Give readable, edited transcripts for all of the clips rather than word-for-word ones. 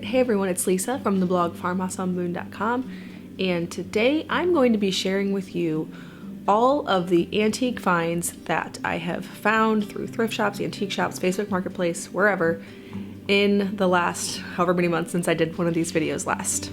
Hey everyone, it's Lisa from the blog farmhouseonmoon.com, and today I'm going to be sharing with you all of the antique finds that I have found through thrift shops, antique shops, Facebook Marketplace, wherever, in the last however many months since I did one of these videos last.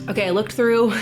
Okay, I looked through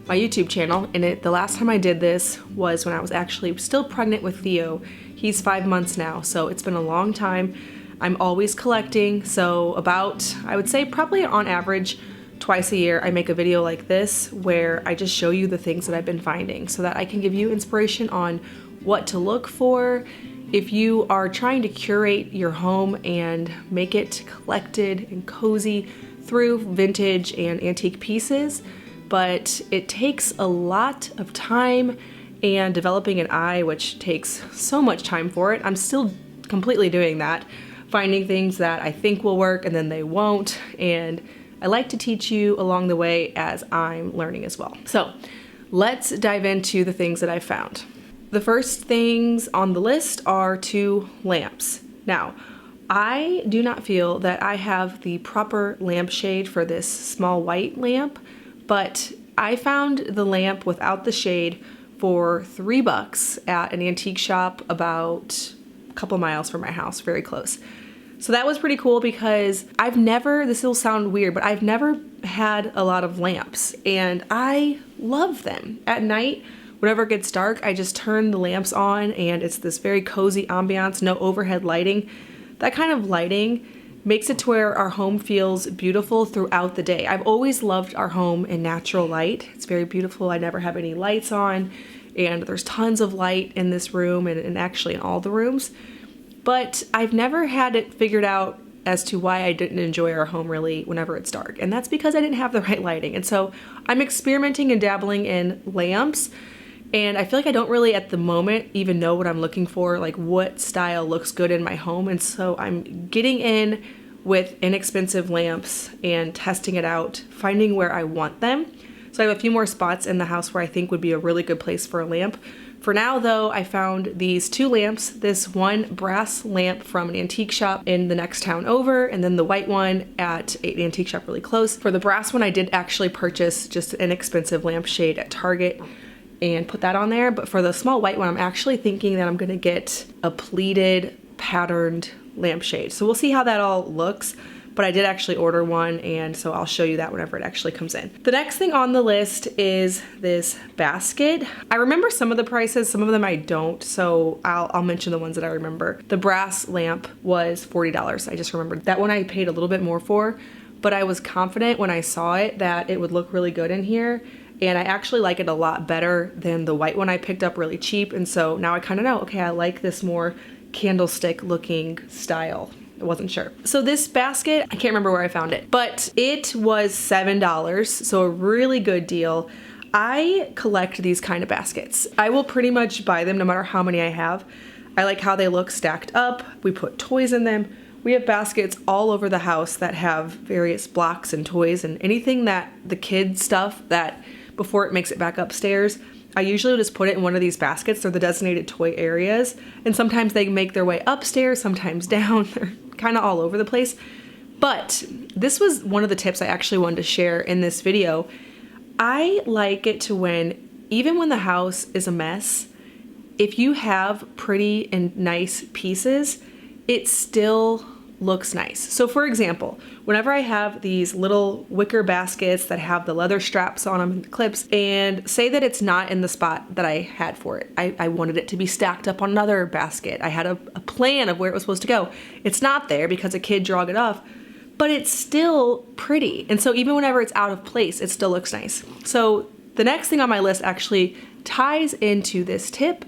my YouTube channel, and the last time I did this was when I was actually still pregnant with Theo. He's 5 months now, so it's been a long time. I'm always collecting, so about, I would say probably on average, twice a year I make a video like this where I just show you the things that I've been finding so that I can give you inspiration on what to look for if you are trying to curate your home and make it collected and cozy through vintage and antique pieces. But it takes a lot of time and developing an eye, which takes so much time for it. I'm still completely doing that, finding things that I think will work and then they won't, and I like to teach you along the way as I'm learning as well. So let's dive into the things that I found. The first things on the list are 2 lamps. Now, I do not feel that I have the proper lampshade for this small white lamp, but I found the lamp without the shade for $3 at an antique shop about a couple miles from my house, very close. So that was pretty cool because this will sound weird, but I've never had a lot of lamps and I love them. At night, whenever it gets dark, I just turn the lamps on and it's this very cozy ambiance, no overhead lighting. That kind of lighting makes it to where our home feels beautiful throughout the day. I've always loved our home in natural light. It's very beautiful. I never have any lights on, and there's tons of light in this room and actually in all the rooms. But I've never had it figured out as to why I didn't enjoy our home really whenever it's dark. And that's because I didn't have the right lighting. And so I'm experimenting and dabbling in lamps. And I feel like I don't really at the moment even know what I'm looking for, like what style looks good in my home. And so I'm getting in with inexpensive lamps and testing it out, finding where I want them. So I have a few more spots in the house where I think would be a really good place for a lamp. For now though, I found these 2 lamps, this one brass lamp from an antique shop in the next town over, and then the white one at an antique shop really close. For the brass one, I did actually purchase just an inexpensive lampshade at Target and put that on there. But for the small white one, I'm actually thinking that I'm gonna get a pleated patterned lampshade. So we'll see how that all looks, but I did actually order one, and so I'll show you that whenever it actually comes in. The next thing on the list is this basket. I remember some of the prices, some of them I don't, so I'll mention the ones that I remember. The brass lamp was $40. I just remembered that one I paid a little bit more for, but I was confident when I saw it that it would look really good in here. And I actually like it a lot better than the white one I picked up really cheap. And so now I kind of know, okay, I like this more candlestick looking style. I wasn't sure. So this basket, I can't remember where I found it, but it was $7, so a really good deal. I collect these kind of baskets. I will pretty much buy them no matter how many I have. I like how they look stacked up. We put toys in them. We have baskets all over the house that have various blocks and toys and anything that the kid stuff that before it makes it back upstairs. I usually just put it in one of these baskets. They're the designated toy areas. And sometimes they make their way upstairs, sometimes down. They're kind of all over the place. But this was one of the tips I actually wanted to share in this video. I like it to even when the house is a mess, if you have pretty and nice pieces, it still looks nice. So for example, whenever I have these little wicker baskets that have the leather straps on them and the clips, and say that it's not in the spot that I had for it. I wanted it to be stacked up on another basket. I had a plan of where it was supposed to go. It's not there because a kid drug it off, but it's still pretty. And so even whenever it's out of place, it still looks nice. So the next thing on my list actually ties into this tip.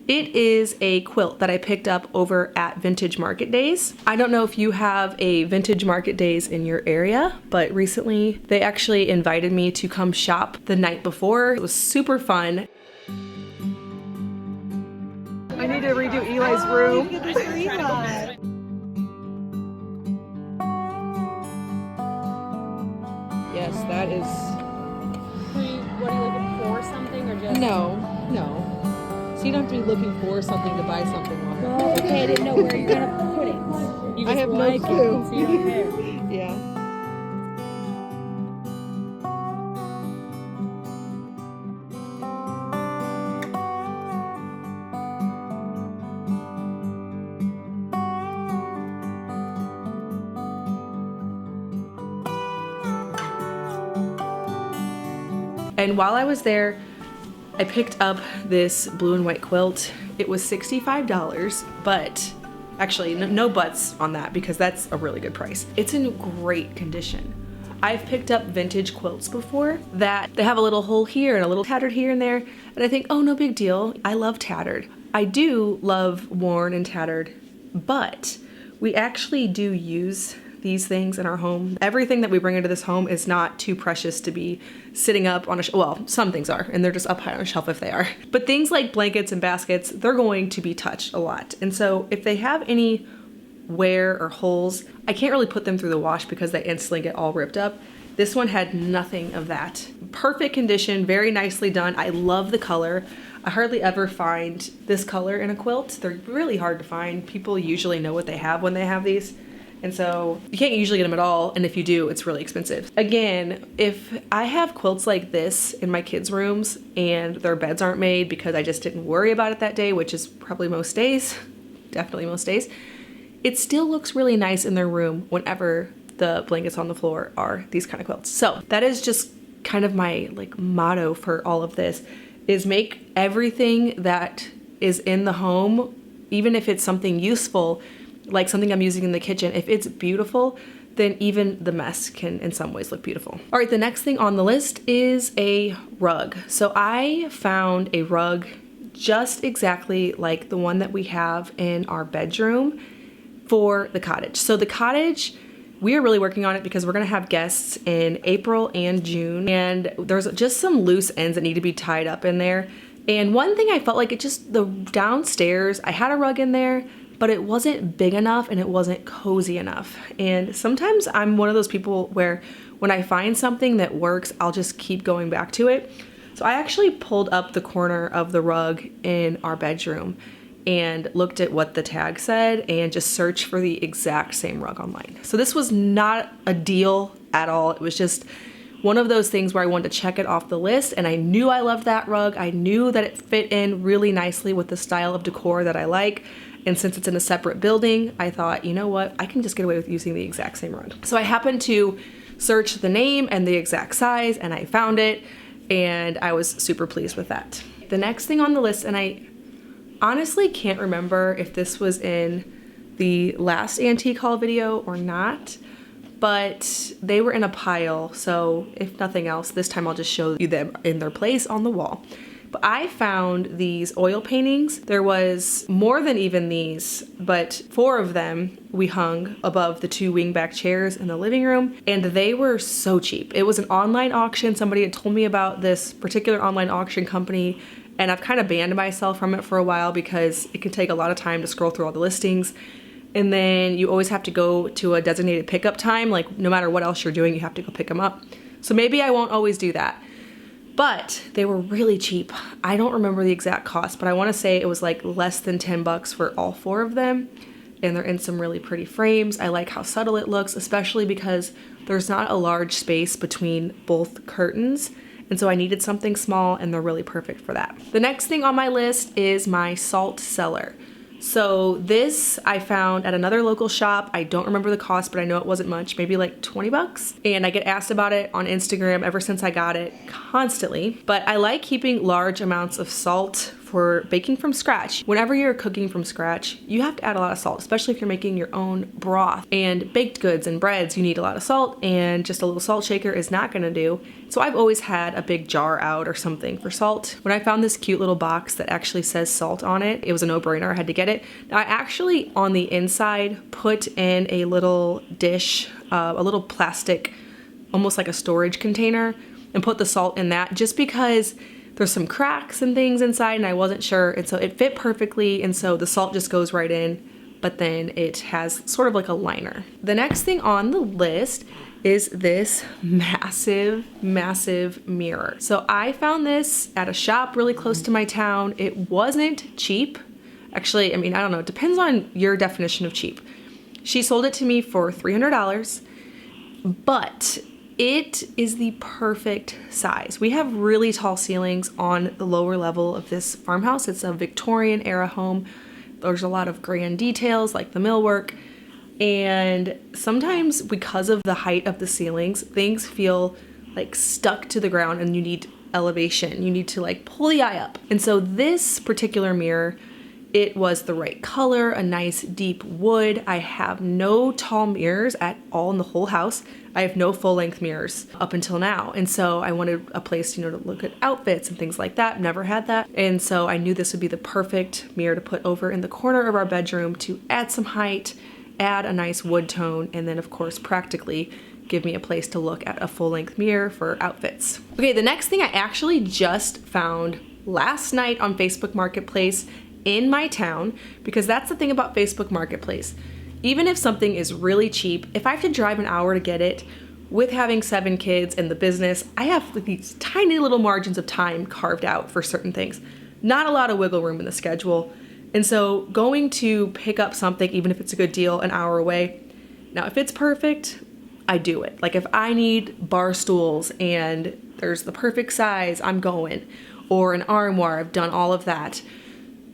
It is a quilt that I picked up over at Vintage Market Days. I don't know if you have a Vintage Market Days in your area, but recently they actually invited me to come shop the night before. It was super fun. I need to redo Eli's room. Yes, that is... What are you looking for, something or just... No. So you don't have to be looking for something to buy something on. Well, okay, I didn't know where you're gonna put it. You I just have no like clue. it, so you don't care. Yeah. And while I was there, I picked up this blue and white quilt. It was $65, but actually no buts on that because that's a really good price. It's in great condition. I've picked up vintage quilts before that they have a little hole here and a little tattered here and there, and I think, oh, no big deal. I love tattered. I do love worn and tattered, but we actually do use these things in our home. Everything that we bring into this home is not too precious to be sitting up on a well, some things are, and they're just up high on a shelf if they are. But things like blankets and baskets, they're going to be touched a lot. And so if they have any wear or holes, I can't really put them through the wash because they instantly get all ripped up. This one had nothing of that. Perfect condition, very nicely done. I love the color. I hardly ever find this color in a quilt. They're really hard to find. People usually know what they have when they have these. And so you can't usually get them at all, and if you do, it's really expensive. Again, if I have quilts like this in my kids' rooms and their beds aren't made because I just didn't worry about it that day, which is probably most days, definitely most days, it still looks really nice in their room whenever the blankets on the floor are these kind of quilts. So that is just kind of my motto for all of this, is make everything that is in the home, even if it's something useful, like something I'm using in the kitchen, if it's beautiful, then even the mess can in some ways look beautiful. All right, the next thing on the list is a rug. So I found a rug just exactly like the one that we have in our bedroom for the cottage. So the cottage, we are really working on it because we're gonna have guests in April and June, and there's just some loose ends that need to be tied up in there. And one thing I felt like the downstairs, I had a rug in there, but it wasn't big enough and it wasn't cozy enough. And sometimes I'm one of those people where when I find something that works, I'll just keep going back to it. So I actually pulled up the corner of the rug in our bedroom and looked at what the tag said and just searched for the exact same rug online. So this was not a deal at all. It was just one of those things where I wanted to check it off the list, and I knew I loved that rug. I knew that it fit in really nicely with the style of decor that I like. And since it's in a separate building, I thought, you know what, I can just get away with using the exact same rug. So I happened to search the name and the exact size, and I found it, and I was super pleased with that. The next thing on the list, and I honestly can't remember if this was in the last antique haul video or not, but they were in a pile, so if nothing else, this time I'll just show you them in their place on the wall. But I found these oil paintings. There was more than even these, but 4 of them we hung above the 2 wingback chairs in the living room, and they were so cheap. It was an online auction. Somebody had told me about this particular online auction company, and I've kind of banned myself from it for a while because it can take a lot of time to scroll through all the listings. And then you always have to go to a designated pickup time. Like no matter what else you're doing, you have to go pick them up. So maybe I won't always do that. But they were really cheap. I don't remember the exact cost, but I want to say it was like less than 10 bucks for all 4 of them. And they're in some really pretty frames. I like how subtle it looks, especially because there's not a large space between both curtains. And so I needed something small, and they're really perfect for that. The next thing on my list is my salt cellar. So this I found at another local shop. I don't remember the cost, but I know it wasn't much, maybe like 20 bucks. And I get asked about it on Instagram ever since I got it constantly. But I like keeping large amounts of salt for baking from scratch. Whenever you're cooking from scratch, you have to add a lot of salt, especially if you're making your own broth. And baked goods and breads, you need a lot of salt, and just a little salt shaker is not gonna do. So I've always had a big jar out or something for salt. When I found this cute little box that actually says salt on it, it was a no-brainer, I had to get it. Now I actually, on the inside, put in a little dish, a little plastic, almost like a storage container, and put the salt in that just because there's some cracks and things inside and I wasn't sure, and so it fit perfectly, and so the salt just goes right in, but then it has sort of like a liner. The next thing on the list is this massive, massive mirror. So I found this at a shop really close to my town. It wasn't cheap. Actually, I mean, I don't know, it depends on your definition of cheap. She sold it to me for $300, but it is the perfect size. We have really tall ceilings on the lower level of this farmhouse. It's a Victorian era home. There's a lot of grand details like the millwork. And sometimes because of the height of the ceilings, things feel like stuck to the ground and you need elevation. You need to like pull the eye up. And so this particular mirror, it was the right color, a nice deep wood. I have no tall mirrors at all in the whole house. I have no full length mirrors up until now. And so I wanted a place, to look at outfits and things like that. Never had that. And so I knew this would be the perfect mirror to put over in the corner of our bedroom to add some height, add a nice wood tone, and then of course practically give me a place to look at a full-length mirror for outfits. Okay, the next thing I actually just found last night on Facebook Marketplace in my town, because that's the thing about Facebook Marketplace. Even if something is really cheap, if I have to drive an hour to get it, with having 7 kids and the business, I have these tiny little margins of time carved out for certain things. Not a lot of wiggle room in the schedule. And so going to pick up something, even if it's a good deal, an hour away, now if it's perfect, I do it. Like if I need bar stools and there's the perfect size, I'm going. Or an armoire, I've done all of that.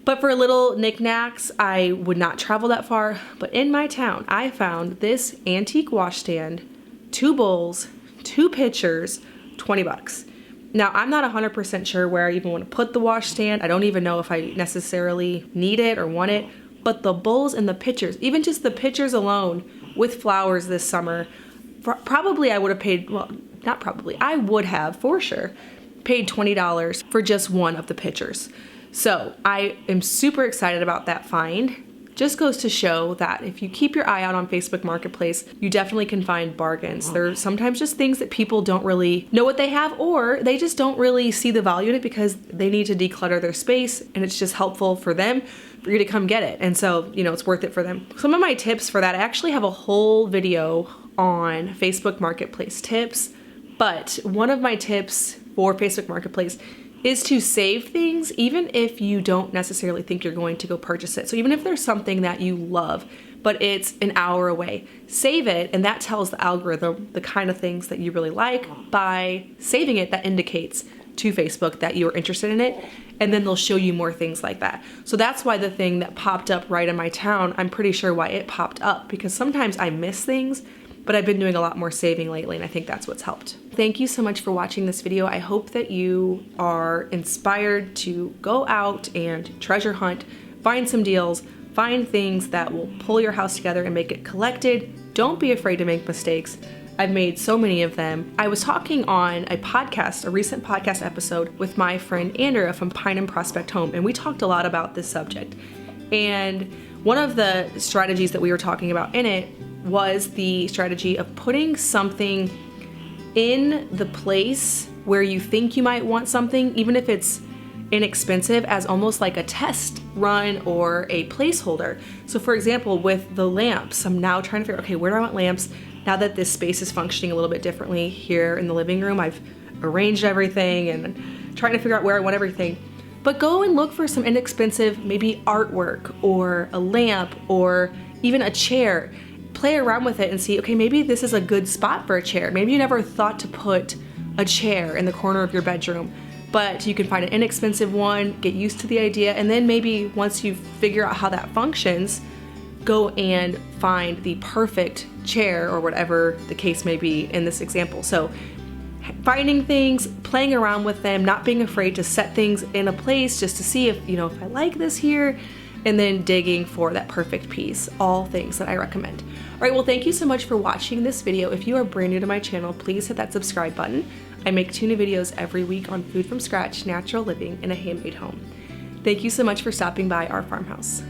But for little knickknacks, I would not travel that far. But in my town, I found this antique washstand, 2 bowls, 2 pitchers, $20. Now, I'm not 100% sure where I even want to put the washstand. I don't even know if I necessarily need it or want it. But the bowls and the pitchers, even just the pitchers alone with flowers this summer, probably I would have paid, well, not probably, I would have for sure paid $20 for just one of the pitchers. So I am super excited about that find. Just goes to show that if you keep your eye out on Facebook Marketplace, you definitely can find bargains. There's sometimes just things that people don't really know what they have, or they just don't really see the value in it because they need to declutter their space and it's just helpful for them for you to come get it. And so, it's worth it for them. Some of my tips for that, I actually have a whole video on Facebook Marketplace tips, but one of my tips for Facebook Marketplace is to save things even if you don't necessarily think you're going to go purchase it. So even if there's something that you love, but it's an hour away, save it, and that tells the algorithm the kind of things that you really like. By saving it, that indicates to Facebook that you are interested in it, and then they'll show you more things like that. So that's why the thing that popped up right in my town, I'm pretty sure why it popped up, because sometimes I miss things, but I've been doing a lot more saving lately, and I think that's what's helped. Thank you so much for watching this video. I hope that you are inspired to go out and treasure hunt, find some deals, find things that will pull your house together and make it collected. Don't be afraid to make mistakes. I've made so many of them. I was talking on a podcast, a recent podcast episode with my friend Andrea from Pine and Prospect Home, and we talked a lot about this subject. And one of the strategies that we were talking about in it was the strategy of putting something in the place where you think you might want something, even if it's inexpensive, as almost like a test run or a placeholder. So for example, with the lamps, I'm now trying to figure out, okay, where do I want lamps? Now that this space is functioning a little bit differently here in the living room, I've arranged everything and trying to figure out where I want everything. But go and look for some inexpensive, maybe artwork or a lamp or even a chair. Play around with it and see, okay, maybe this is a good spot for a chair. Maybe you never thought to put a chair in the corner of your bedroom, but you can find an inexpensive one, get used to the idea, and then maybe once you figure out how that functions, go and find the perfect chair or whatever the case may be in this example. So finding things, playing around with them, not being afraid to set things in a place just to see if, if I like this here, and then digging for that perfect piece. All things that I recommend. All right, well, thank you so much for watching this video. If you are brand new to my channel, please hit that subscribe button. I make tuna videos every week on food from scratch, natural living in a handmade home. Thank you so much for stopping by our farmhouse.